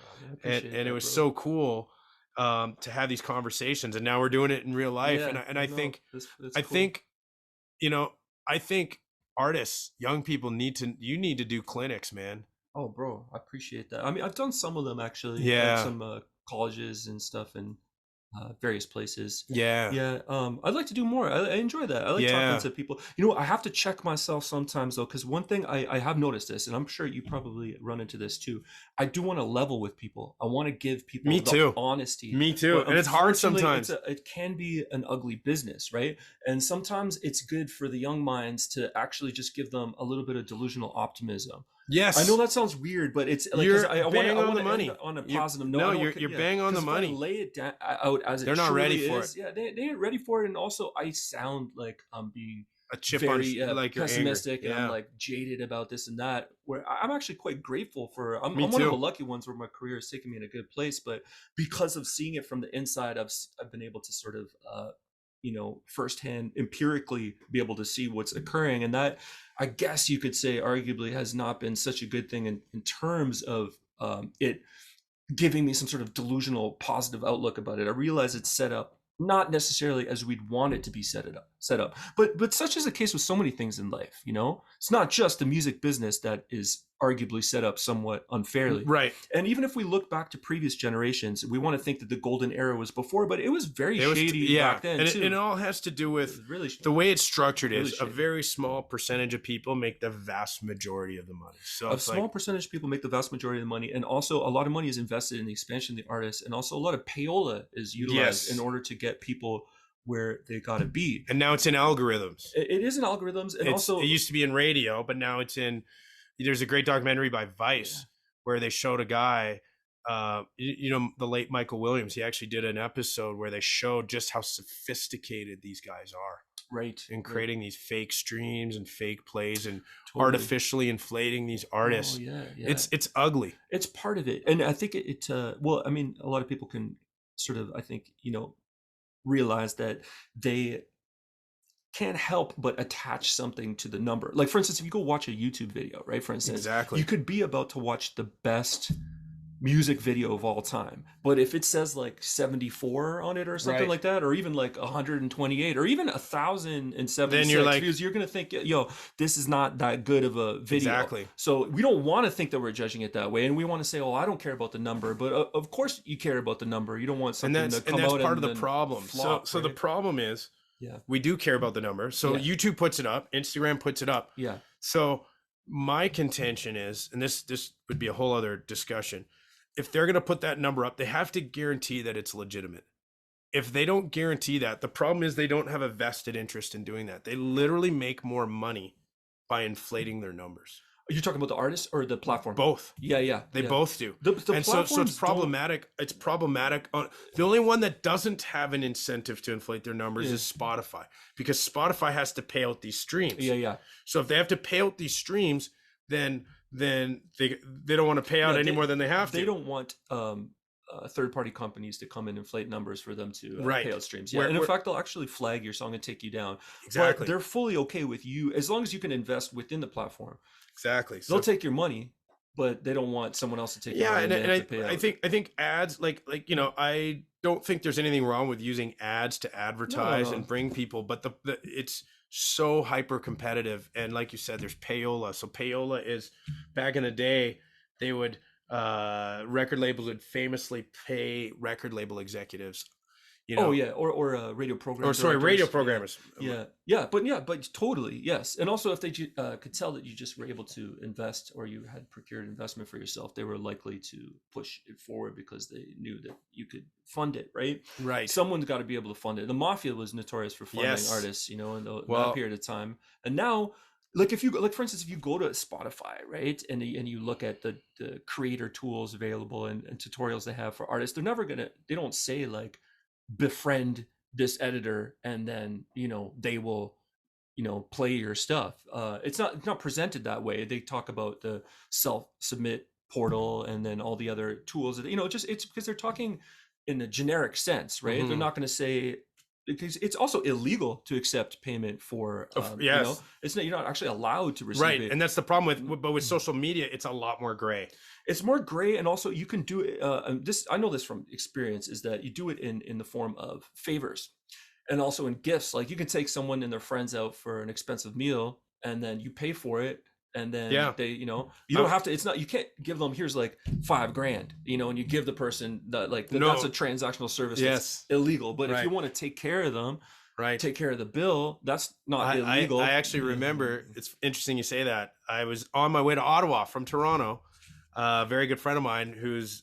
[SPEAKER 1] And it was so cool to have these conversations. And now we're doing it in real life. I think you know, I think artists, young people you need to do clinics, man.
[SPEAKER 2] Oh, bro, I appreciate that. I mean, I've done some of them actually.
[SPEAKER 1] Yeah.
[SPEAKER 2] Like some colleges and stuff and various places.
[SPEAKER 1] Yeah.
[SPEAKER 2] I'd like to do more. I enjoy that. I like talking to people. You know, I have to check myself sometimes though, because one thing I have noticed this, and I'm sure you probably run into this too. I do want to level with people. I want to give people the honesty.
[SPEAKER 1] Me too. And it's hard sometimes.
[SPEAKER 2] It can be an ugly business, right? And sometimes it's good for the young minds to actually just give them a little bit of delusional optimism.
[SPEAKER 1] Yes,
[SPEAKER 2] I know that sounds weird, but it's like I want to money on a positive note.
[SPEAKER 1] No, you're bang on the money.
[SPEAKER 2] Lay it down out as
[SPEAKER 1] they're not ready for it.
[SPEAKER 2] Yeah, they ain't ready for it, and also I sound like I'm being
[SPEAKER 1] a chip
[SPEAKER 2] very
[SPEAKER 1] on like
[SPEAKER 2] pessimistic, and I'm like jaded about this and that. Where I'm actually quite grateful for. I'm one of the lucky ones where my career has taken me in a good place, but because of seeing it from the inside, I've been able to sort of you know, firsthand empirically be able to see what's occurring. And that, I guess you could say, arguably has not been such a good thing in terms of it giving me some sort of delusional positive outlook about it. I realize it's set up not necessarily as we'd want it to be set up, but such is the case with so many things in life. You know, it's not just the music business that is arguably set up somewhat unfairly.
[SPEAKER 1] Right.
[SPEAKER 2] And even if we look back to previous generations, we want to think that the golden era was before, but it was very shady back then too.
[SPEAKER 1] And it all has to do with the way it's structured is a very small percentage of people make the vast majority of the money. So
[SPEAKER 2] a small percentage of people make the vast majority of the money. And also a lot of money is invested in the expansion of the artists. And also a lot of payola is utilized in order to get people where they got to be.
[SPEAKER 1] And now it's in algorithms.
[SPEAKER 2] It is in algorithms. And also
[SPEAKER 1] it used to be in radio, but now it's in, there's a great documentary by Vice where they showed a guy, you know, the late Michael Williams. He actually did an episode where they showed just how sophisticated these guys are.
[SPEAKER 2] Right.
[SPEAKER 1] In creating these fake streams and fake plays and artificially inflating these artists. It's ugly.
[SPEAKER 2] It's part of it. And I think well, I mean, a lot of people can sort of, I think, you know, realize that they can't help but attach something to the number. Like, for instance, if you go watch a YouTube video, right? For instance, you could be about to watch the best music video of all time, but if it says like 74 on it or something like that, or even like 128 or even 1,076
[SPEAKER 1] then you're like,
[SPEAKER 2] views, you're gonna think, yo, this is not that good of a video.
[SPEAKER 1] Exactly.
[SPEAKER 2] So we don't want to think that we're judging it that way, and we want to say, oh, I don't care about the number, but of course you care about the number. You don't want something to come out and that's part of the problem. Flop,
[SPEAKER 1] so the problem is we do care about the number. So YouTube puts it up, Instagram puts it up.
[SPEAKER 2] Yeah.
[SPEAKER 1] So my contention is, and this would be a whole other discussion, if they're going to put that number up, they have to guarantee that it's legitimate. If they don't guarantee that, the problem is they don't have a vested interest in doing that. They literally make more money by inflating their numbers.
[SPEAKER 2] Are you talking about the artists or the platform?
[SPEAKER 1] Both.
[SPEAKER 2] Yeah.
[SPEAKER 1] They both do.
[SPEAKER 2] And
[SPEAKER 1] so it's problematic. It's problematic. The only one that doesn't have an incentive to inflate their numbers is Spotify, because Spotify has to pay out these streams.
[SPEAKER 2] Yeah.
[SPEAKER 1] So if they have to pay out these streams, then they don't want to pay out any more than they have to.
[SPEAKER 2] They don't want third-party companies to come and inflate numbers for them to pay out streams. Yeah, and in fact, they'll actually flag your song and take you down.
[SPEAKER 1] Exactly.
[SPEAKER 2] But they're fully okay with you as long as you can invest within the platform.
[SPEAKER 1] Exactly.
[SPEAKER 2] They'll take your money, but they don't want someone else to take your money.
[SPEAKER 1] And I think ads, like you know, I don't think there's anything wrong with using ads to advertise and bring people, but it's so hyper competitive, and like you said, there's payola. So payola is, back in the day, they would record labels would famously pay record label executives,
[SPEAKER 2] or radio programmers.
[SPEAKER 1] Radio programmers.
[SPEAKER 2] But totally, yes. And also, if they could tell that you just were able to invest, or you had procured investment for yourself, they were likely to push it forward because they knew that you could fund it, right?
[SPEAKER 1] Right.
[SPEAKER 2] Someone's got to be able to fund it. The mafia was notorious for funding artists, in that period of time. And now, like for instance, if you go to Spotify, right, and you look at the creator tools available and tutorials they have for artists, they don't say like, befriend this editor and then they will play your stuff. It's not presented that way. They talk about the self-submit portal and then all the other tools that it's because they're talking in a generic sense, right? They're not going to say, because it's also illegal to accept payment for it's not, you're not actually allowed to receive it.
[SPEAKER 1] And that's the problem with social media. It's a lot more gray.
[SPEAKER 2] It's more gray, and also you can do it. I know this from experience, is that you do it in the form of favors, and also in gifts. Like you can take someone and their friends out for an expensive meal, and then you pay for it, and then they, you don't have to. It's not, you can't give them, here's like $5,000, and you give the person that that's a transactional service. That's illegal. But if you want to take care of them, take care of the bill, that's not illegal.
[SPEAKER 1] I actually remember. It's interesting you say that. I was on my way to Ottawa from Toronto. A very good friend of mine who's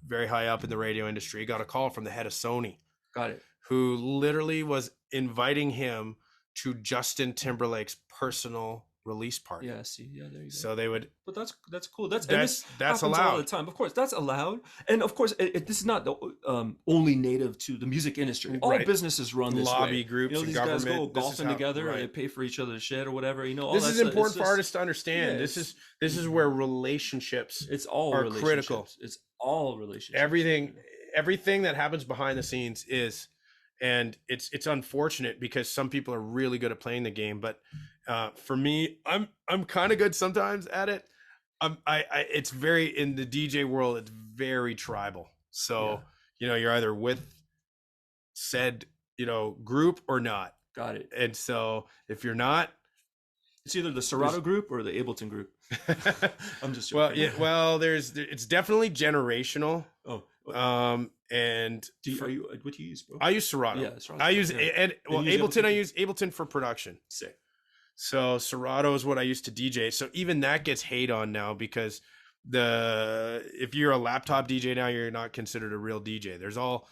[SPEAKER 1] very high up in the radio industry got a call from the head of Sony.
[SPEAKER 2] Got it.
[SPEAKER 1] Who literally was inviting him to Justin Timberlake's personal release party.
[SPEAKER 2] Yeah, see, there you go.
[SPEAKER 1] So they would,
[SPEAKER 2] but that's cool. That's
[SPEAKER 1] allowed
[SPEAKER 2] all the time. Of course, that's allowed, and of course, this is not the only native to the music industry. All businesses run this
[SPEAKER 1] lobby
[SPEAKER 2] way.
[SPEAKER 1] groups,
[SPEAKER 2] these guys go golfing together, and they pay for each other's shit or whatever. All
[SPEAKER 1] this is important for artists to understand.
[SPEAKER 2] Yeah,
[SPEAKER 1] this is where relationships are critical.
[SPEAKER 2] It's all relationships.
[SPEAKER 1] Everything that happens behind the scenes is. And it's unfortunate because some people are really good at playing the game, but for me, I'm kind of good sometimes at it. It's very, in the DJ world, it's very tribal. So you're either with said group or not.
[SPEAKER 2] Got it.
[SPEAKER 1] And so if you're not,
[SPEAKER 2] it's either the Serato group or the Ableton group. I'm just
[SPEAKER 1] joking. It's definitely generational.
[SPEAKER 2] Oh.
[SPEAKER 1] And
[SPEAKER 2] what do you use, bro?
[SPEAKER 1] I use Serato.
[SPEAKER 2] Yeah, Serato.
[SPEAKER 1] I use Ableton. I use Ableton for production.
[SPEAKER 2] Sick.
[SPEAKER 1] So Serato is what I use to DJ. So even that gets hate on now because if you're a laptop DJ now, you're not considered a real DJ. There's all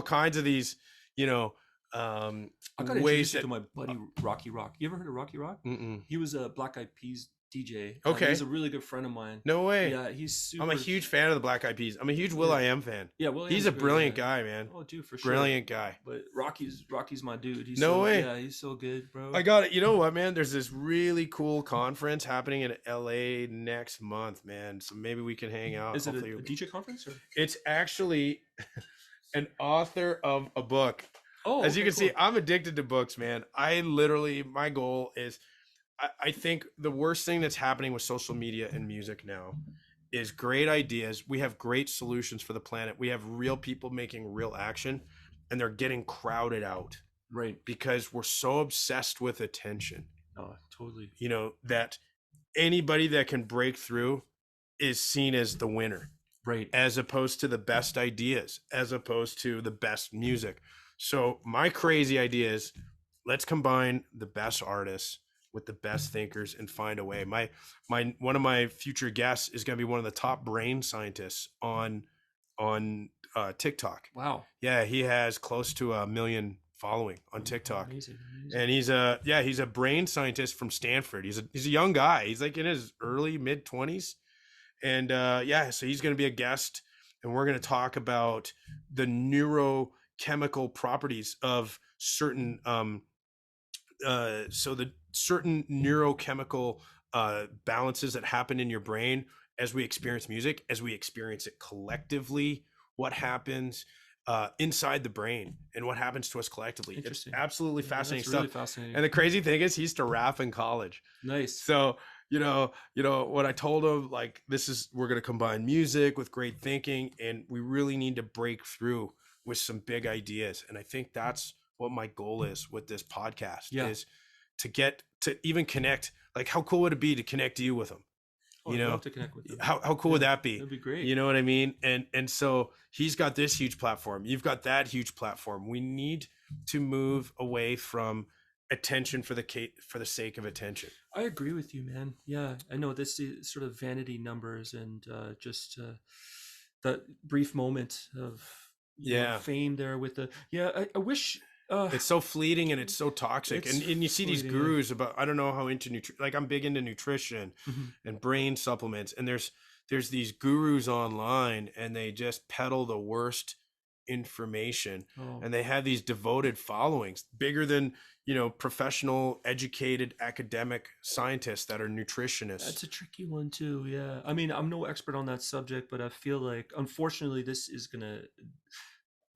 [SPEAKER 1] kinds of these,
[SPEAKER 2] I got introduced to my buddy Rocky Rock. You ever heard of Rocky Rock?
[SPEAKER 1] Mm-mm.
[SPEAKER 2] He was a Black Eyed Peas DJ.
[SPEAKER 1] Okay.
[SPEAKER 2] He's a really good friend of mine.
[SPEAKER 1] No way.
[SPEAKER 2] Yeah, he's super.
[SPEAKER 1] I'm a huge fan of the Black Eyed Peas. I'm a huge will.i.am fan.
[SPEAKER 2] Yeah,
[SPEAKER 1] he's a brilliant guy, man.
[SPEAKER 2] Oh, dude, for sure.
[SPEAKER 1] Brilliant guy.
[SPEAKER 2] But Rocky's my dude. He's
[SPEAKER 1] no way.
[SPEAKER 2] Yeah, he's so good, bro.
[SPEAKER 1] I got it. You know what, man? There's this really cool conference happening in LA next month, man. So maybe we can hang out.
[SPEAKER 2] Is it a DJ conference? Or?
[SPEAKER 1] It's actually an author of a book.
[SPEAKER 2] Oh,
[SPEAKER 1] as you can see, I'm addicted to books, man. My goal is, I think the worst thing that's happening with social media and music now is great ideas. We have great solutions for the planet. We have real people making real action, and they're getting crowded out.
[SPEAKER 2] Right.
[SPEAKER 1] Because we're so obsessed with attention.
[SPEAKER 2] Oh, totally.
[SPEAKER 1] That anybody that can break through is seen as the winner.
[SPEAKER 2] Right.
[SPEAKER 1] As opposed to the best ideas, as opposed to the best music. So my crazy idea is, let's combine the best artists with the best thinkers and find a way. One of my future guests is going to be one of the top brain scientists on TikTok.
[SPEAKER 2] Wow.
[SPEAKER 1] Yeah, he has close to 1 million following on TikTok.
[SPEAKER 2] Amazing.
[SPEAKER 1] And he's a brain scientist from Stanford. He's a young guy. He's like in his early mid 20s. And so he's going to be a guest, and we're going to talk about the neurochemical properties of certain the certain neurochemical balances that happen in your brain as we experience music, as we experience it collectively, what happens inside the brain and what happens to us collectively. It's absolutely fascinating stuff.
[SPEAKER 2] Really fascinating.
[SPEAKER 1] And the crazy thing is, he used to rap in college.
[SPEAKER 2] Nice.
[SPEAKER 1] So what I told him, like, we're going to combine music with great thinking, and we really need to break through with some big ideas. And I think that's what my goal is with this podcast, is to get to even connect. Like, how cool would it be to connect you with them?
[SPEAKER 2] Oh,
[SPEAKER 1] You
[SPEAKER 2] I'd
[SPEAKER 1] know,
[SPEAKER 2] love to connect with them.
[SPEAKER 1] how cool would that be?
[SPEAKER 2] That'd be great.
[SPEAKER 1] You know what I mean? And so he's got this huge platform. You've got that huge platform. We need to move away from attention for the sake of attention.
[SPEAKER 2] I agree with you, man. Yeah, I know this is sort of vanity numbers and just that brief moment of fame there with the I wish
[SPEAKER 1] it's so fleeting and it's so toxic, and you see these gurus about, I don't know how into like I'm big into nutrition and brain supplements, and there's these gurus online and they just peddle the worst information, and they have these devoted followings bigger than professional, educated, academic scientists that are nutritionists.
[SPEAKER 2] That's a tricky one too. Yeah, I mean, I'm no expert on that subject, but I feel like unfortunately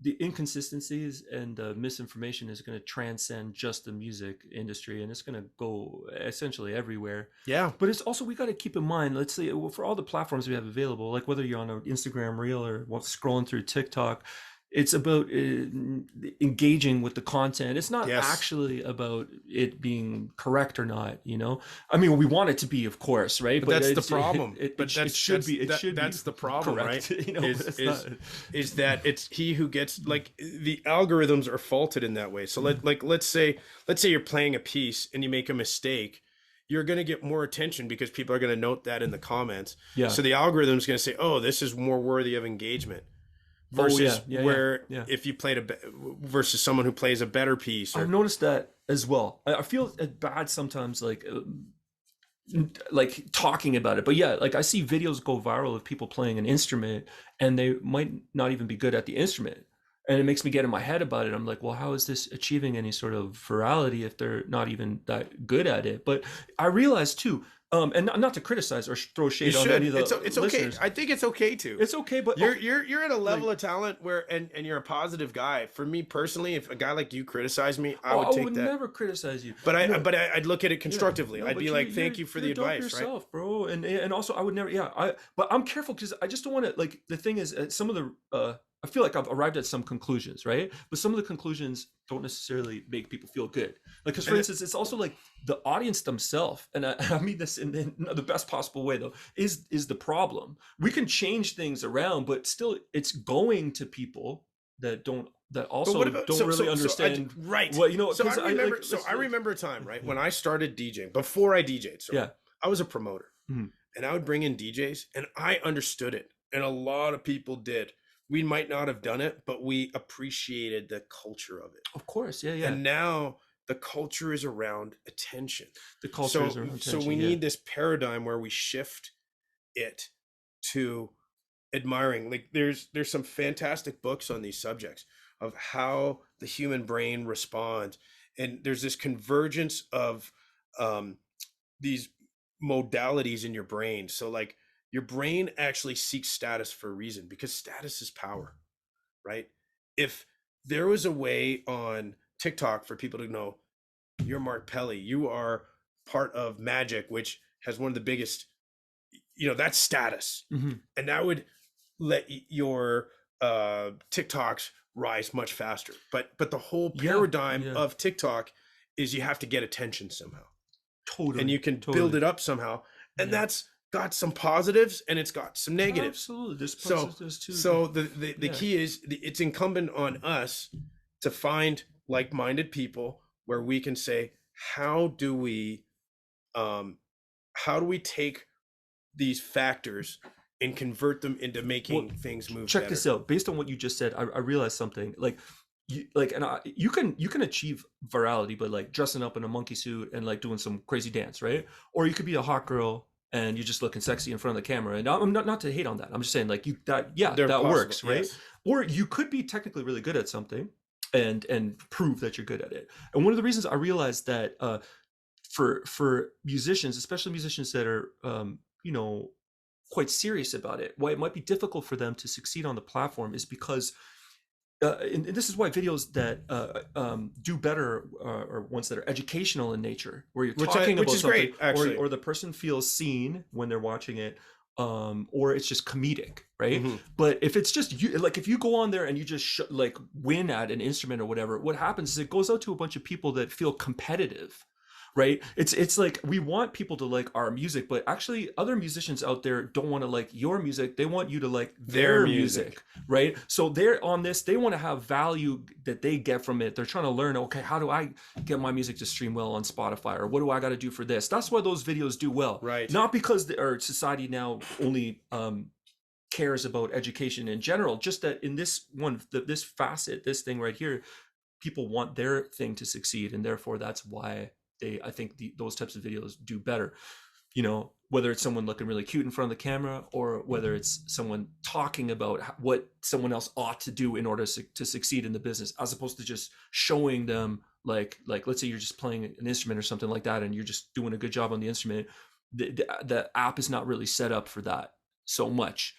[SPEAKER 2] the inconsistencies and misinformation is going to transcend just the music industry, and it's going to go essentially everywhere.
[SPEAKER 1] Yeah.
[SPEAKER 2] But it's also, we got to keep in mind, let's say, for all the platforms we have available, like whether you're on an Instagram reel or scrolling through TikTok, it's about engaging with the content. It's not actually about it being correct or not, I mean, we want it to be, of course, right?
[SPEAKER 1] But that's the problem.
[SPEAKER 2] It should be
[SPEAKER 1] that's the problem,
[SPEAKER 2] correct,
[SPEAKER 1] right? Is that it's he who gets, like, the algorithms are faulted in that way. So let's say you're playing a piece and you make a mistake. You're going to get more attention because people are going to note that in the comments. Yeah. So the algorithm is going to say, oh, this is more worthy of engagement. Versus if you played versus someone who plays a better piece.
[SPEAKER 2] I've noticed that as well. I feel bad sometimes, like talking about it, but like I see videos go viral of people playing an instrument and they might not even be good at the instrument, and it makes me get in my head about it. I'm like, well, how is this achieving any sort of virality if they're not even that good at it? But I realize too, and not to criticize or throw shade on any of the
[SPEAKER 1] it's
[SPEAKER 2] listeners.
[SPEAKER 1] okay. I think it's okay to.
[SPEAKER 2] It's okay, but
[SPEAKER 1] you're at a level of talent where, and you're a positive guy. For me personally, if a guy like you criticized me, I would take that.
[SPEAKER 2] Never criticize you.
[SPEAKER 1] But I'd look at it constructively. I'd be like, thank you for the advice,
[SPEAKER 2] yourself,
[SPEAKER 1] right?
[SPEAKER 2] bro. And also, I would never. But I'm careful because I just don't want to. Like, the thing is, some of the I feel like I've arrived at some conclusions, right? But some of the conclusions don't necessarily make people feel good. Like, because for instance, it's also like the audience themselves, and I mean this in the best possible way, though, is the problem. We can change things around, but still, it's going to people that also don't really understand.
[SPEAKER 1] Right.
[SPEAKER 2] Well,
[SPEAKER 1] So I remember a time, right, when I started DJing, before I DJ'd. So I was a promoter, and I would bring in DJs, and I understood it, and a lot of people did. We might not have done it, but we appreciated the culture of it.
[SPEAKER 2] Of course, yeah.
[SPEAKER 1] And now the culture is around attention.
[SPEAKER 2] The culture is around attention.
[SPEAKER 1] So we need this paradigm where we shift it to admiring. Like, there's some fantastic books on these subjects of how the human brain responds, and there's this convergence of these modalities in your brain. So, like, your brain actually seeks status for a reason, because status is power, right? If there was a way on TikTok for people to know, you're Mark Pelli, you are part of Magic, which has one of the biggest, that's status. And that would let your TikToks rise much faster. But the whole paradigm of TikTok is you have to get attention somehow.
[SPEAKER 2] Totally.
[SPEAKER 1] And you can build it up somehow. And that's got some positives and it's got some negatives.
[SPEAKER 2] Absolutely. There's positives too.
[SPEAKER 1] So the key is, it's incumbent on us to find like-minded people where we can say, how do we take these factors and convert them into making things move
[SPEAKER 2] check
[SPEAKER 1] better?
[SPEAKER 2] This out. Based on what you just said, I realized something. You can achieve virality by like dressing up in a monkey suit and like doing some crazy dance, right? Or you could be a hot girl and you're just looking sexy in front of the camera. And I'm not to hate on that. I'm just saying, like, that works, right? Yes. Or you could be technically really good at something and prove that you're good at it. And one of the reasons I realized that for musicians, especially musicians that are quite serious about it, why it might be difficult for them to succeed on the platform is because and this is why videos that do better are ones that are educational in nature, where you're talking about something,
[SPEAKER 1] great, actually.
[SPEAKER 2] Or the person feels seen when they're watching it, or it's just comedic, right? But if it's just you, like if you go on there and you just win at an instrument or whatever, what happens is it goes out to a bunch of people that feel competitive. right? It's like we want people to like our music, but actually other musicians out there don't want to like your music. They want you to like their music, right? So they're on this, they want to have value that they get from it. They're trying to learn, okay, how do I get my music to stream well on Spotify, or what do I got to do for this? That's why those videos do well,
[SPEAKER 1] right?
[SPEAKER 2] Not because our society now only cares about education in general, just that in this one, this facet, this thing right here, people want their thing to succeed, and therefore that's why I think those types of videos do better. You know, whether it's someone looking really cute in front of the camera, or whether it's someone talking about what someone else ought to do in order to succeed in the business, as opposed to just showing them like let's say you're just playing an instrument or something like that, and you're just doing a good job on the instrument. The app is not really set up for that so much.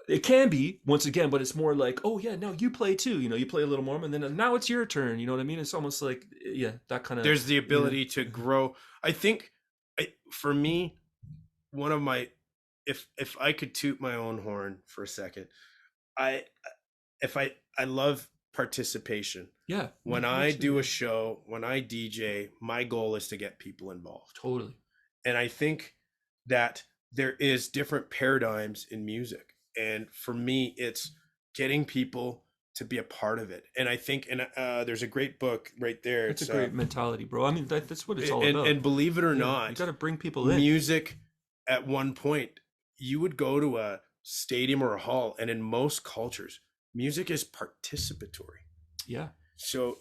[SPEAKER 2] It can be, once again, but it's more like, oh yeah, no, you play too. You know, you play a little more, and then now it's your turn. You know what I mean? It's almost like, yeah, that kind of.
[SPEAKER 1] There's the ability to grow. I think, for me, one of my, if I could toot my own horn for a second, I love participation.
[SPEAKER 2] Yeah.
[SPEAKER 1] When I do a show, when I DJ, my goal is to get people involved.
[SPEAKER 2] Totally.
[SPEAKER 1] And I think that there is different paradigms in music. And for me, it's getting people to be a part of it. And I think, there's a great book right there.
[SPEAKER 2] It's a great mentality, bro. I mean, that's what it's all about.
[SPEAKER 1] And believe it or not,
[SPEAKER 2] you got to bring people in.
[SPEAKER 1] Music, at one point, you would go to a stadium or a hall, and in most cultures, music is participatory.
[SPEAKER 2] Yeah.
[SPEAKER 1] So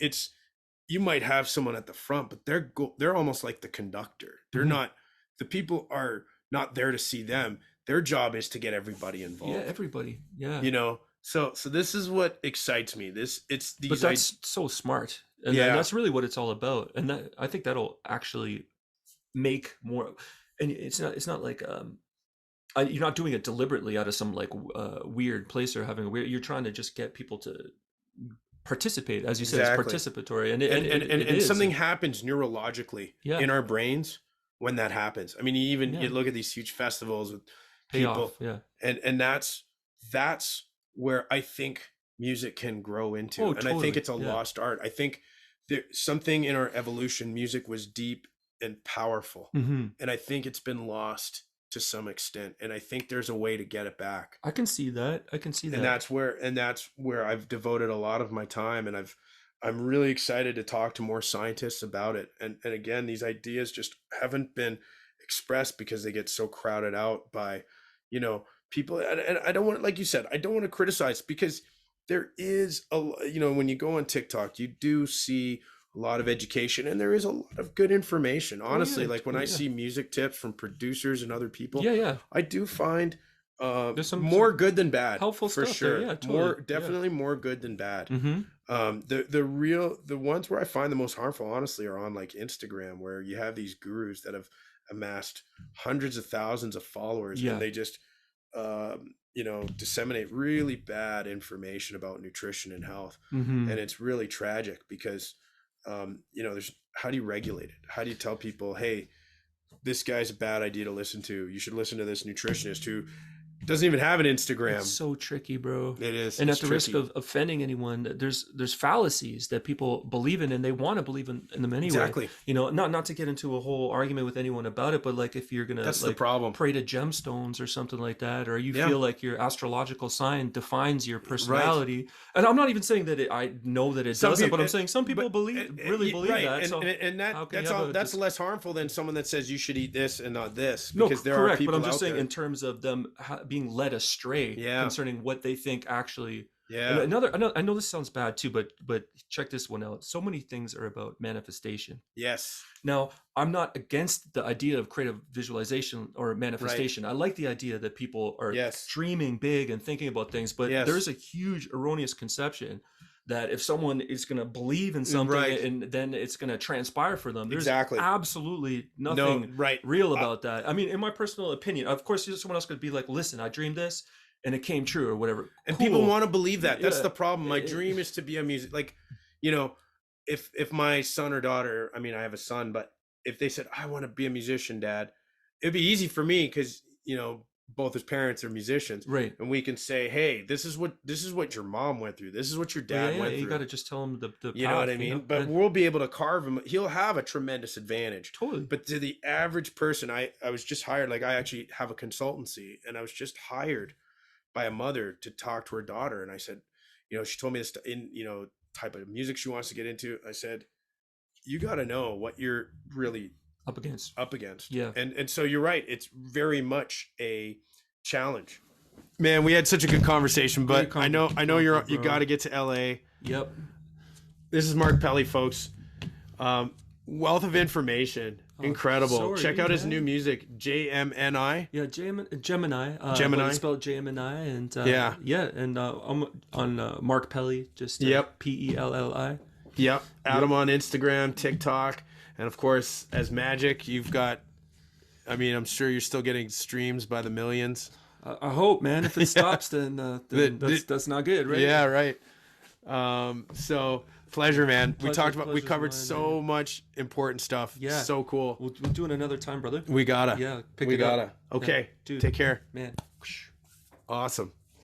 [SPEAKER 1] you might have someone at the front, but they're almost like the conductor. They're not, the people are not there to see them. Their job is to get everybody involved.
[SPEAKER 2] Yeah, everybody. Yeah.
[SPEAKER 1] You know, so this is what excites me. But
[SPEAKER 2] that's so smart. And that's really what it's all about. And that, I think that'll actually make more, and it's not like, you're not doing it deliberately out of some like weird place or having a weird, you're trying to just get people to participate. As you said, it's participatory. And
[SPEAKER 1] something happens neurologically in our brains when that happens. I mean, you look at these huge festivals with people, and that's where I think music can grow into. Totally. I think it's a lost art. I think there's something in our evolution, music was deep and powerful, and I think it's been lost to some extent, and I think there's a way to get it back.
[SPEAKER 2] I can see that.
[SPEAKER 1] And that's where I've devoted a lot of my time, and I'm really excited to talk to more scientists about it. And again, these ideas just haven't been expressed because they get so crowded out by, people. And I don't want, like you said, I don't want to criticize, because there is when you go on TikTok, you do see a lot of education, and there is a lot of good information. Honestly, when I see music tips from producers and other people, I do find there's some more good than bad. Helpful for stuff sure. There. Yeah, totally. More good than bad. The ones where I find the most harmful, honestly, are on like Instagram, where you have these gurus that have amassed hundreds of thousands of followers, and they just disseminate really bad information about nutrition and health. And it's really tragic, because there's, how do you regulate it? How do you tell people, hey, this guy's a bad idea to listen to, you should listen to this nutritionist who doesn't even have an Instagram?
[SPEAKER 2] It's so tricky, bro.
[SPEAKER 1] It is.
[SPEAKER 2] And at the risk of offending anyone, there's fallacies that people believe in, and they want to believe in them anyway.
[SPEAKER 1] Exactly.
[SPEAKER 2] Not to get into a whole argument with anyone about it, but like if you're gonna
[SPEAKER 1] the problem.
[SPEAKER 2] Pray to gemstones or something like that, or you feel like your astrological sign defines your personality. Right. And I'm not even saying that I know that it doesn't, but I'm saying some people really believe that.
[SPEAKER 1] That's less harmful than someone that says you should eat this and not this,
[SPEAKER 2] because there are people. But I'm just saying, in terms of them being led astray concerning what they think actually. I know this sounds bad too, but check this one out. So many things are about manifestation.
[SPEAKER 1] Yes.
[SPEAKER 2] Now, I'm not against the idea of creative visualization or manifestation. Right. I like the idea that people are dreaming big and thinking about things, but there's a huge erroneous conception that if someone is going to believe in something and then it's going to transpire for them, there's absolutely nothing real about that. I mean, in my personal opinion, of course, someone else could be like, listen, I dreamed this and it came true or whatever.
[SPEAKER 1] And people want to believe that. That's the problem. My dream is to be a music, if my son or daughter, I mean, I have a son, but if they said, I want to be a musician, Dad, it'd be easy for me, because, both his parents are musicians,
[SPEAKER 2] Right.
[SPEAKER 1] and we can say, hey, this is what your mom went through, this is what your dad went through.
[SPEAKER 2] You got to just tell him the
[SPEAKER 1] you
[SPEAKER 2] path,
[SPEAKER 1] know what I mean? But we'll be able to carve him. He'll have a tremendous advantage.
[SPEAKER 2] Totally.
[SPEAKER 1] But to the average person, I was just hired. Like, I actually have a consultancy, and I was just hired by a mother to talk to her daughter. And I said, she told me this type of music she wants to get into. I said, you got to know what you're really
[SPEAKER 2] up against.
[SPEAKER 1] Yeah. And so you're right. It's very much a challenge. Man, we had such a good conversation, but I know you got to get to LA.
[SPEAKER 2] Yep.
[SPEAKER 1] This is Mark Pelli, folks. Wealth of information. Incredible. Check out his new music, JMNI.
[SPEAKER 2] Yeah, Gemini.
[SPEAKER 1] Gemini.
[SPEAKER 2] Spelled JMNI, and and I'm on Mark Pelli, just Pelli.
[SPEAKER 1] Yep. Add him on Instagram, TikTok, and of course, as Magic, you've got. I mean, I'm sure you're still getting streams by the millions.
[SPEAKER 2] I hope, man. If it stops, then that's not good, right?
[SPEAKER 1] Yeah, right. So pleasure, man. We covered so much important stuff.
[SPEAKER 2] Yeah,
[SPEAKER 1] so cool.
[SPEAKER 2] We'll do it another time, brother.
[SPEAKER 1] We gotta.
[SPEAKER 2] Yeah,
[SPEAKER 1] we gotta.
[SPEAKER 2] up.
[SPEAKER 1] Okay,
[SPEAKER 2] yeah. Dude,
[SPEAKER 1] take care,
[SPEAKER 2] man.
[SPEAKER 1] Awesome.